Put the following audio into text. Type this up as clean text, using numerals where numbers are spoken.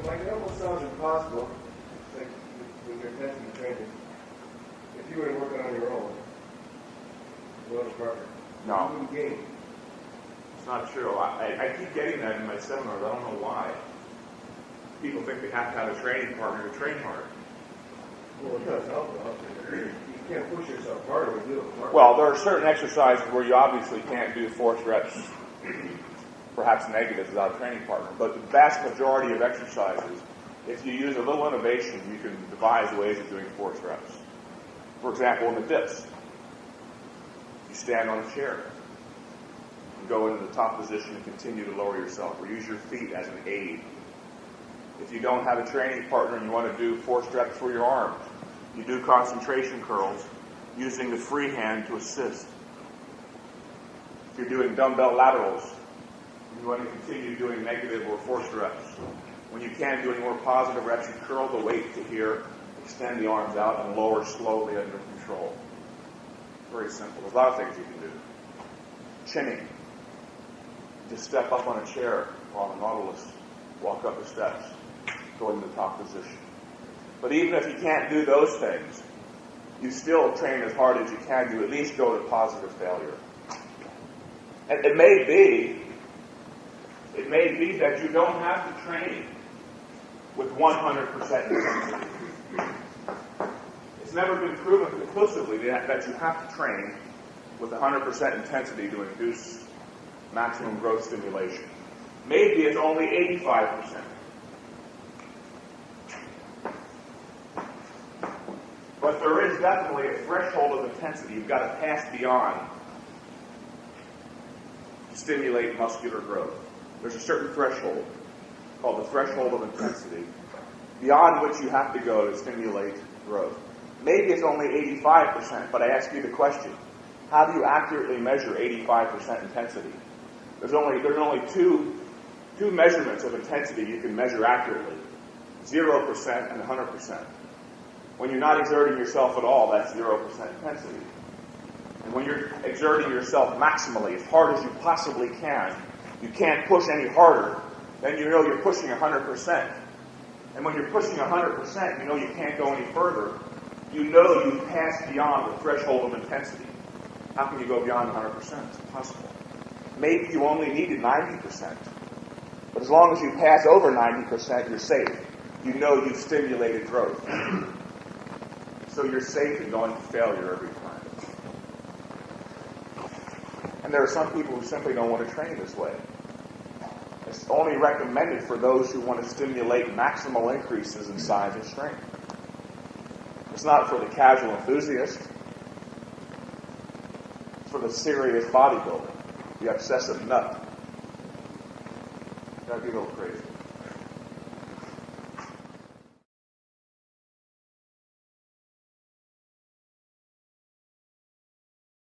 Like, it almost sounds impossible, like when you're testing training, if you were working on your own, without a partner, No. you wouldn't gain. It's not true. I keep getting that in my seminars. I don't know why. People think they have to have a training partner to train hard. Well, it does help, though. You can't push yourself harder when you do it. Well, there are certain exercises where you obviously can't do force reps, perhaps negatives, without a training partner. But the vast majority of exercises, if you use a little innovation, you can devise ways of doing force reps. For example, in the dips, you stand on a chair. You go into the top position and continue to lower yourself, or use your feet as an aid. If you don't have a training partner and you want to do force reps for your arms, you do concentration curls using the free hand to assist. If you're doing dumbbell laterals, you want to continue doing negative or forced reps. When you can't do any more positive reps, you curl the weight to here, extend the arms out, and lower slowly under control. Very simple. There's a lot of things you can do. Chinning. Just step up on a chair while the Nautilus walk up the steps, go into the top position. But even if you can't do those things, you still train as hard as you can to at least go to positive failure. And it may be that you don't have to train with 100% intensity. It's never been proven conclusively that you have to train with 100% intensity to induce maximum growth stimulation. Maybe it's only 85%. But there is definitely a threshold of intensity you've got to pass beyond to stimulate muscular growth. There's a certain threshold called the threshold of intensity beyond which you have to go to stimulate growth. Maybe it's only 85%, but I ask you the question, how do you accurately measure 85% intensity? There's only two measurements of intensity you can measure accurately, 0% and 100%. When you're not exerting yourself at all, that's 0% intensity. And when you're exerting yourself maximally, as hard as you possibly can, you can't push any harder, then you know you're pushing 100%. And when you're pushing 100%, you know you can't go any further. You know you've passed beyond the threshold of intensity. How can you go beyond 100%? It's impossible. Maybe you only needed 90%. But as long as you pass over 90%, you're safe. You know you've stimulated growth. So you're safe in going to failure every time. And there are some people who simply don't want to train this way. It's only recommended for those who want to stimulate maximal increases in size and strength. It's not for the casual enthusiast. It's for the serious bodybuilder, the obsessive nut. That'd be a little crazy.